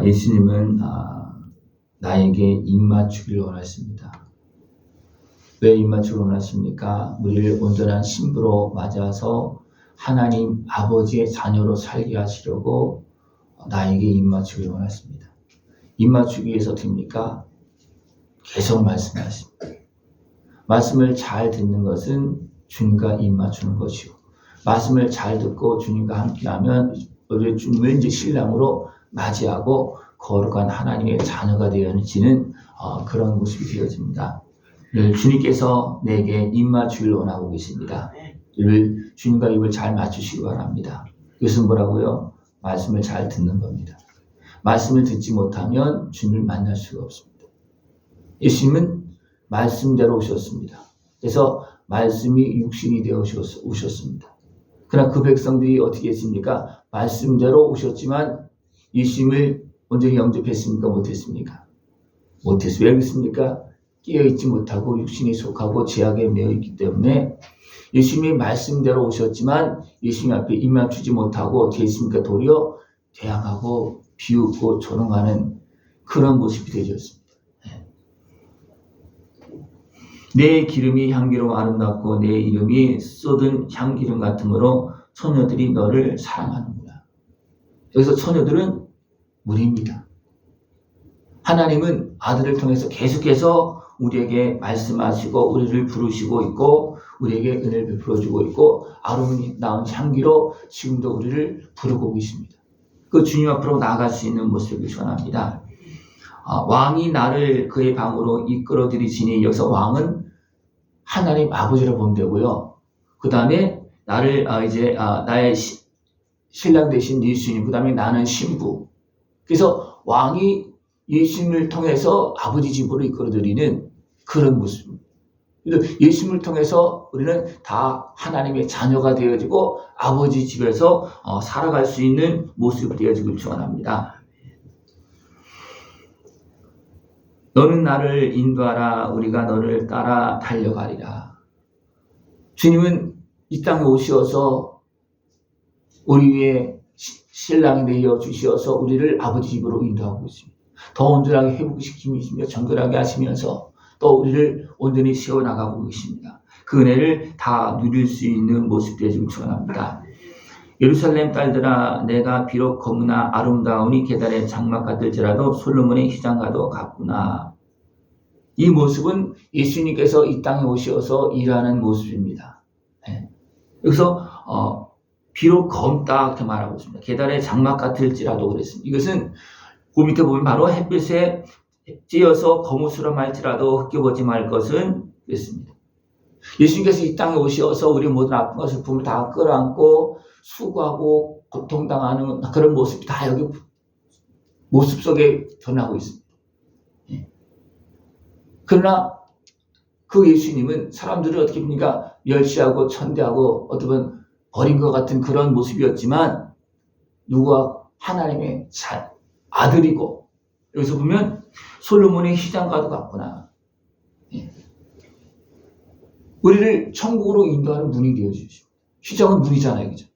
예수님은 나에게 입맞추기를 원하십니다. 왜 입맞추기를 원하십니까? 우리를 온전한 신부로 맞아서 하나님 아버지의 자녀로 살게 하시려고 나에게 입맞추기를 원하십니다. 입맞추기 위해서 됩니까? 계속 말씀하십니다. 말씀을 잘 듣는 것은 주님과 입맞추는 것이요. 말씀을 잘 듣고 주님과 함께하면 우리 주님을 이제 신랑으로 맞이하고 거룩한 하나님의 자녀가 되어지는 그런 모습이 되어집니다. 주님께서 내게 입맞추기를 원하고 계십니다. 주님과 입을 잘 맞추시기 바랍니다. 이것은 뭐라고요? 말씀을 잘 듣는 겁니다. 말씀을 듣지 못하면 주님을 만날 수가 없습니다. 예수님은 말씀대로 오셨습니다. 그래서 말씀이 육신이 되어 오셨습니다. 그러나 그 백성들이 어떻게 했습니까? 말씀대로 오셨지만 예수님을 온전히 영접했습니까? 못했습니까? 못했어요. 왜 그렇습니까? 깨어있지 못하고 육신이 속하고 죄악에 매여 있기 때문에 예수님이 말씀대로 오셨지만 예수님 앞에 입 맞추지 못하고 어떻게 했습니까? 도리어 대항하고 비웃고 조롱하는 그런 모습이 되어졌습니다. 내 기름이 향기로워 아름답고 내 이름이 쏟은 향기름 같으므로 처녀들이 너를 사랑하는구나. 여기서 처녀들은 우리입니다. 하나님은 아들을 통해서 계속해서 우리에게 말씀하시고 우리를 부르시고 있고 우리에게 은혜를 베풀어주고 있고 아름다운 향기로 지금도 우리를 부르고 계십니다. 그 주님 앞으로 나아갈 수 있는 모습을 전합니다. 왕이 나를 그의 방으로 이끌어들이시니 여기서 왕은 하나님 아버지로 보면 되고요. 그 다음에 나를 나의 신랑 되신 예수님, 그 다음에 나는 신부. 그래서 왕이 예수님을 통해서 아버지 집으로 이끌어들이는 그런 모습입니다. 예수님을 통해서 우리는 다 하나님의 자녀가 되어지고 아버지 집에서 살아갈 수 있는 모습이 되어지길 축원합니다. 너는 나를 인도하라. 우리가 너를 따라 달려가리라. 주님은 이 땅에 오셔서 우리 위에 신랑이 되어 주셔서 우리를 아버지 집으로 인도하고 있습니다. 더 온전하게 회복시키시며 정결하게 하시면서 또 우리를 온전히 세워나가고 계십니다. 그 은혜를 다 누릴 수 있는 모습 되기를 축원합니다. 예루살렘 딸들아, 내가 비록 거무나 아름다우니 계달의 장막 같을지라도 솔로몬의 휘장과도 같구나. 이 모습은 예수님께서 이 땅에 오셔서 일하는 모습입니다. 여기서 비록 검다 이렇게 말하고 있습니다. 계달의 장막 같을지라도 그랬습니다. 이것은 그 밑에 보면 바로 햇빛에 찌어서 거무스러 말지라도 흑겨보지 말 것은 그랬습니다. 예수님께서 이 땅에 오셔서 우리 모든 아픔과 슬픔을 다 끌어안고 수고하고 고통당하는 그런 모습이 다 여기 모습 속에 변하고 있습니다. 그러나 그 예수님은 사람들을 어떻게 보니까 멸시하고 천대하고 어쩌면 버린 것 같은 그런 모습이었지만 누가 하나님의 아들이고 여기서 보면 솔로몬의 휘장과도 같구나. 우리를 천국으로 인도하는 문이 되어주시죠. 휘장은 문이잖아요. 그죠?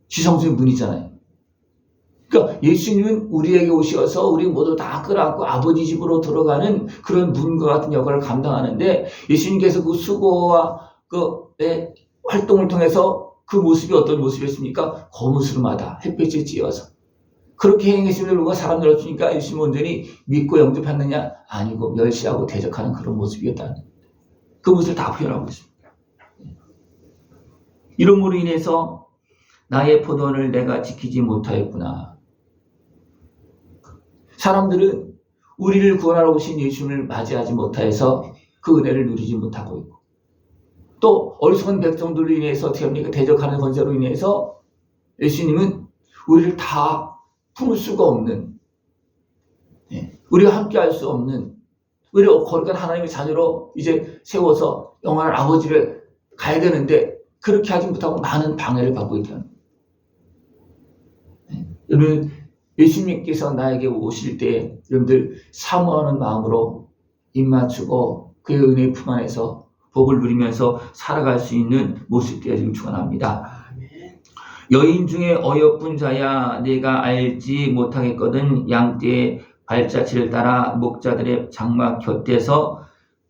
지성소의 문이잖아요. 그러니까 예수님은 우리에게 오셔서 우리 모두 다 끌어안고 아버지 집으로 들어가는 그런 문과 같은 역할을 감당하는데 예수님께서 그 수고와 그 활동을 통해서 그 모습이 어떤 모습이었습니까? 거무스름하다. 햇빛에 찌어서. 그렇게 행했음에도 불구하고 사람들 없으니까 예수님 온전히 믿고 영접했느냐? 아니고 멸시하고 대적하는 그런 모습이었다는 그 모습을 다 표현하고 있습니다. 이름으로 인해서 나의 포도원을 내가 지키지 못하였구나. 사람들은 우리를 구원하러 오신 예수님을 맞이하지 못하여서 그 은혜를 누리지 못하고 있고 또 어리석은 백성들로 인해서 어떻게 합니까? 대적하는 권세로 인해서 예수님은 우리를 다 품을 수가 없는 우리와 함께할 수 없는 우리를 거룩한 하나님의 자녀로 이제 세워서 영원한 아버지를 가야 되는데 그렇게 하지 못하고 많은 방해를 받고 있다는 여러분 예수님께서 나에게 오실 때 여러분들 사모하는 마음으로 입맞추고 그의 은혜의 품 안에서 복을 누리면서 살아갈 수 있는 모습 되어지길 축원합니다. 여인 중에 어여쁜 자야 내가 알지 못하겠거든 양떼의 발자취를 따라 목자들의 장막 곁에서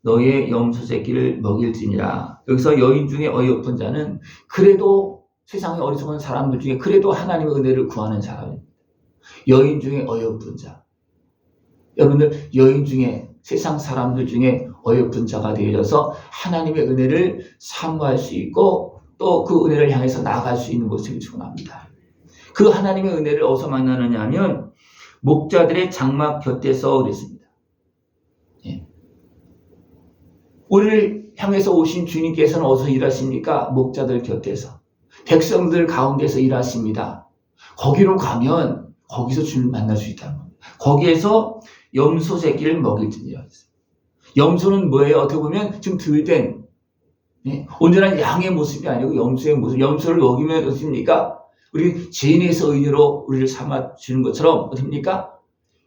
너의 염소 새끼를 먹일지니라. 여기서 여인 중에 어여쁜 자는 그래도 세상에 어리석은 사람들 중에 그래도 하나님의 은혜를 구하는 사람입니다. 여인 중에 어여쁜 자. 여러분들 여인 중에 세상 사람들 중에 어여쁜 자가 되어져서 하나님의 은혜를 사모할 수 있고 또 그 은혜를 향해서 나아갈 수 있는 모습이 충분합니다. 그 하나님의 은혜를 어디서 만나느냐 하면 목자들의 장막 곁에서 그랬습니다. 예. 우리를 향해서 오신 주님께서는 어디서 일하십니까? 목자들 곁에서. 백성들 가운데서 일하십니다. 거기로 가면 거기서 주님을 만날 수 있다는 겁니다. 거기에서 염소 새끼를 먹일지니라. 염소는 뭐예요? 어떻게 보면 좀 덜된 온전한 양의 모습이 아니고 염소의 모습. 염소를 먹이면 어떻습니까? 우리 죄인에서 의인으로 우리를 삼아주는 것처럼 어떻습니까?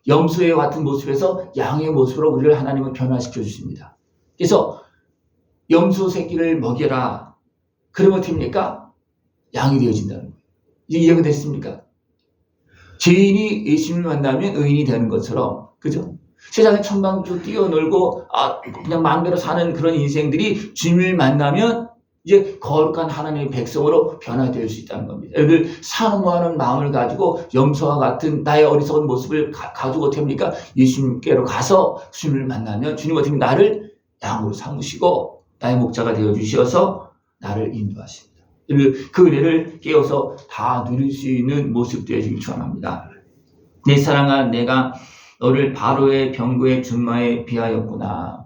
염소의 같은 모습에서 양의 모습으로 우리를 하나님은 변화시켜 주십니다. 그래서 염소 새끼를 먹여라. 그러면 어떻습니까? 양이 되어진다는 거예요. 이제 이해가 됐습니까? 죄인이 예수님을 만나면 의인이 되는 것처럼, 그죠? 세상에 천방주 뛰어놀고 그냥 마음대로 사는 그런 인생들이 주님을 만나면 이제 거룩한 하나님의 백성으로 변화될 수 있다는 겁니다. 여러분 사모하는 마음을 가지고 염소와 같은 나의 어리석은 모습을 가지고 어떻게 합니까? 예수님께로 가서 주님을 만나면 주님 어떻게 나를 양으로 삼으시고 나의 목자가 되어주셔서 나를 인도하십니다. 그 은혜를 깨어서 다 누릴 수 있는 모습 되어지길 축원합니다. 내 사랑아 내가 너를 바로의 병거의 준마에 비하였구나.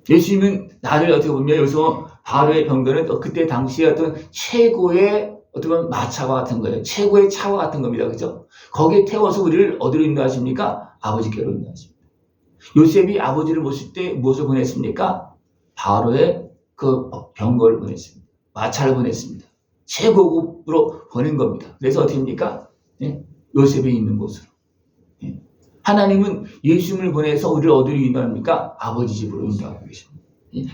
예수님은 나를 어떻게 보면 여기서 바로의 병거는 그때 당시에 어떤 최고의 어떻게 보면 마차와 같은 거예요. 최고의 차와 같은 겁니다. 그죠? 거기에 태워서 우리를 어디로 인도하십니까? 아버지께로 인도하십니다. 요셉이 아버지를 모실 때 무엇을 보냈습니까? 바로의 그 병거를 보냈습니다. 마차를 보냈습니다. 최고급으로 보낸 겁니다. 그래서 어떻게입니까? 요셉이 있는 곳으로. 하나님은 예수님을 보내서 우리를 어디로 인도합니까? 아버지 집으로 인도하고 계십니다.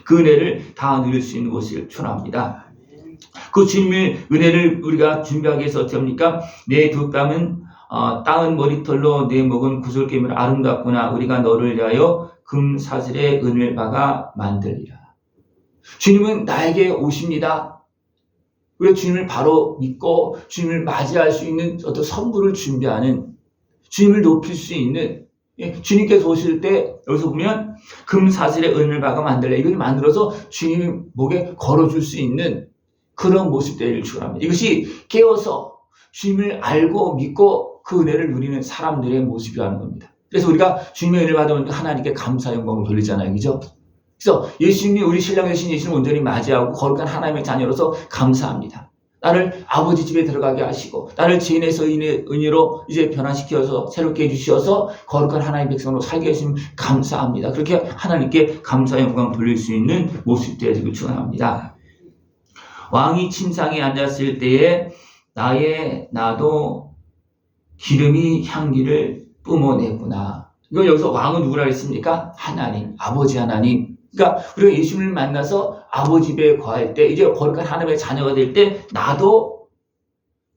그 은혜를 다 누릴 수 있는 곳을 축원합니다. 그 주님의 은혜를 우리가 준비하기 위해서 어떻게 합니까? 내 두 뺨은 땅은 머리털로 내 목은 구슬깨미로 아름답구나. 우리가 너를 위하여 금사슬에 은을 박아 만들리라. 주님은 나에게 오십니다. 우리가 주님을 바로 믿고 주님을 맞이할 수 있는 어떤 선물을 준비하는 주님을 높일 수 있는 주님께서 오실 때 여기서 보면 금사슬에 은을 박아 만들라. 이걸 만들어서 주님 목에 걸어줄 수 있는 그런 모습 되기를 축원합니다. 이것이 깨어서 주님을 알고 믿고 그 은혜를 누리는 사람들의 모습이라는 겁니다. 그래서 우리가 주님의 은혜를 받으면 하나님께 감사 영광을 돌리잖아요. 그죠? 그래서 예수님이 우리 신랑 되신 예수님을 온전히 맞이하고 거룩한 하나님의 자녀로서 감사합니다. 나를 아버지 집에 들어가게 하시고 나를 죄인에서 의인으로 이제 변화시켜서 새롭게 해주셔서 거룩한 하나님의 백성으로 살게 해주시면 감사합니다. 그렇게 하나님께 감사 영광 돌릴 수 있는 모습 되어지길 축원합니다. 왕이 침상에 앉았을 때에 나도 기름이 향기를 뿜어냈구나. 이거 여기서 왕은 누구라 했습니까? 하나님, 아버지 하나님. 그러니까 우리가 예수님을 만나서 아버지 집에 거할 때 이제 거룩한 하나님의 자녀가 될 때 나도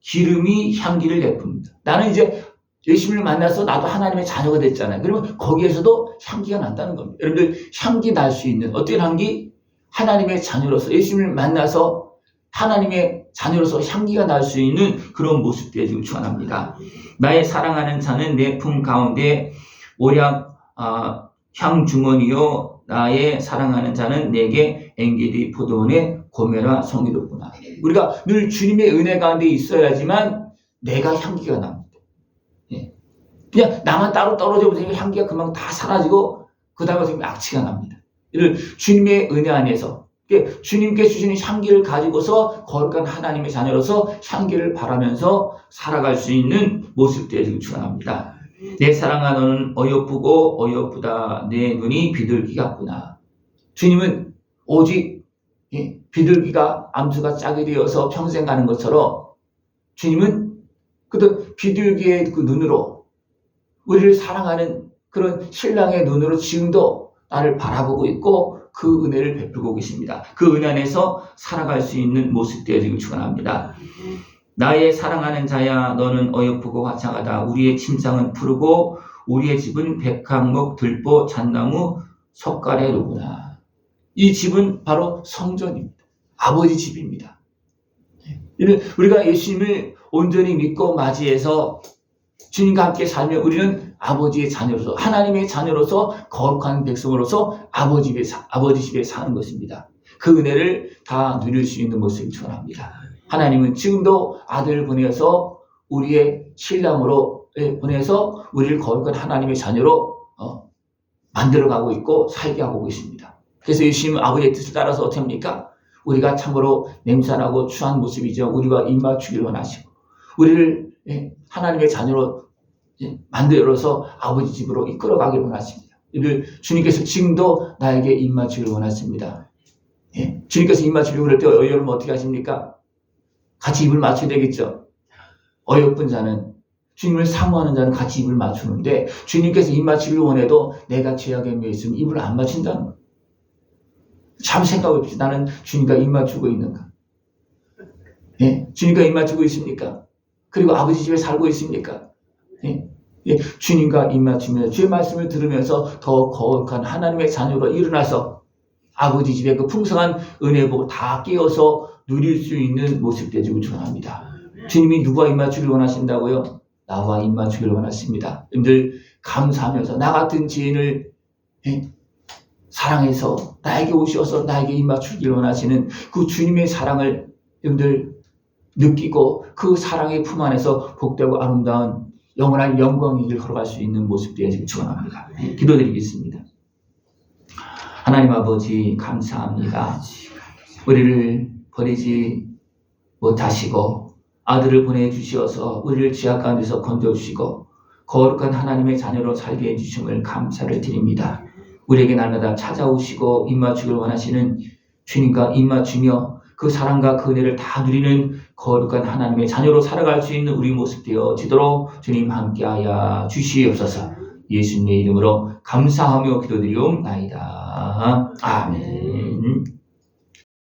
기름이 향기를 내뿜는다. 나는 이제 예수님을 만나서 나도 하나님의 자녀가 됐잖아요. 그러면 거기에서도 향기가 난다는 겁니다. 여러분들 향기 날 수 있는 어떤 향기? 하나님의 자녀로서 예수님을 만나서 하나님의 자녀로서 향기가 날 수 있는 그런 모습 되어지길 축원합니다. 나의 사랑하는 자는 내 품 가운데 오략 향주머니요 나의 사랑하는 자는 내게 엔게디 포도원의 고메라 성이롭구나. 우리가 늘 주님의 은혜 가운데 있어야지만 내가 향기가 납니다. 그냥 나만 따로 떨어져 보세요. 향기가 금방 다 사라지고 그 다음에 악취가 납니다. 이를 주님의 은혜 안에서 주님께 주시는 향기를 가지고서 거룩한 하나님의 자녀로서 향기를 바라면서 살아갈 수 있는 모습 되어지길 축원합니다. 내 사랑아 너는 어여쁘고 어여쁘다. 내 눈이 비둘기 같구나. 주님은 오직 비둘기가 암수가 짝이 되어서 평생 가는 것처럼 주님은 그 비둘기의 그 눈으로 우리를 사랑하는 그런 신랑의 눈으로 지금도 나를 바라보고 있고 그 은혜를 베풀고 계십니다. 그 은혜 안에서 살아갈 수 있는 모습 되어지길 축원합니다. 나의 사랑하는 자야 너는 어여쁘고 화창하다. 우리의 침상은 푸르고 우리의 집은 백향목 들보 잣나무 석가래로구나. 이 집은 바로 성전입니다. 아버지 집입니다. 우리가 예수님을 온전히 믿고 맞이해서 주님과 함께 살면 우리는 아버지의 자녀로서, 하나님의 자녀로서, 거룩한 백성으로서 아버지 집에 사는 것입니다. 그 은혜를 다 누릴 수 있는 모습을 축원합니다. 하나님은 지금도 아들을 보내서 우리의 신랑으로 보내서 우리를 거룩한 하나님의 자녀로 만들어가고 있고 살게 하고 계십니다. 그래서 예수님은 아버지의 뜻을 따라서 어떻게 합니까? 우리가 참으로 냄새나고 추한 모습이죠. 우리와 입 맞추기를 원하시고 우리를 하나님의 자녀로 만들어서 아버지 집으로 이끌어가기를 원하십니다. 주님께서 지금도 나에게 입 맞추기를 원하십니다. 주님께서 입 맞추려고 그럴 때 여러분 어떻게 하십니까? 같이 입을 맞춰야 되겠죠. 어여쁜 자는, 주님을 사모하는 자는 같이 입을 맞추는데 주님께서 입 맞추기를 원해도 내가 죄악에 매여 있으면 입을 안 맞춘다는 거예요. 참 생각해봅시다. 나는 주님과 입 맞추고 있는가? 주님과 입 맞추고 있습니까? 그리고 아버지 집에 살고 있습니까? 주님과 입 맞추며 주의 말씀을 들으면서 더 거룩한 하나님의 자녀로 일어나서 아버지 집에 그 풍성한 은혜 보고 다 깨어서 누릴 수 있는 모습 되기를 축원합니다. 주님이 누구와 입 맞추기를 원하신다고요? 나와 입 맞추기를 원하십니다. 여러분들 감사하면서 나 같은 죄인을 사랑해서 나에게 오셔서 나에게 입 맞추기를 원하시는 그 주님의 사랑을 여러분들 느끼고 그 사랑의 품 안에서 복되고 아름다운 영원한 영광의 길을 걸어갈 수 있는 모습 되기를 축원합니다. 기도드리겠습니다. 하나님 아버지 감사합니다. 우리를 버리지 못하시고 아들을 보내주시어서 우리를 죄악 가운데서 건져주시고 거룩한 하나님의 자녀로 살게 해주심을 감사를 드립니다. 우리에게 날마다 찾아오시고 입맞추기를 원하시는 주님과 입맞추며 그 사랑과 그 은혜를 다 누리는 거룩한 하나님의 자녀로 살아갈 수 있는 우리 모습 되어지도록 주님 함께하여 주시옵소서. 예수님의 이름으로 감사하며 기도드리옵나이다. 아멘.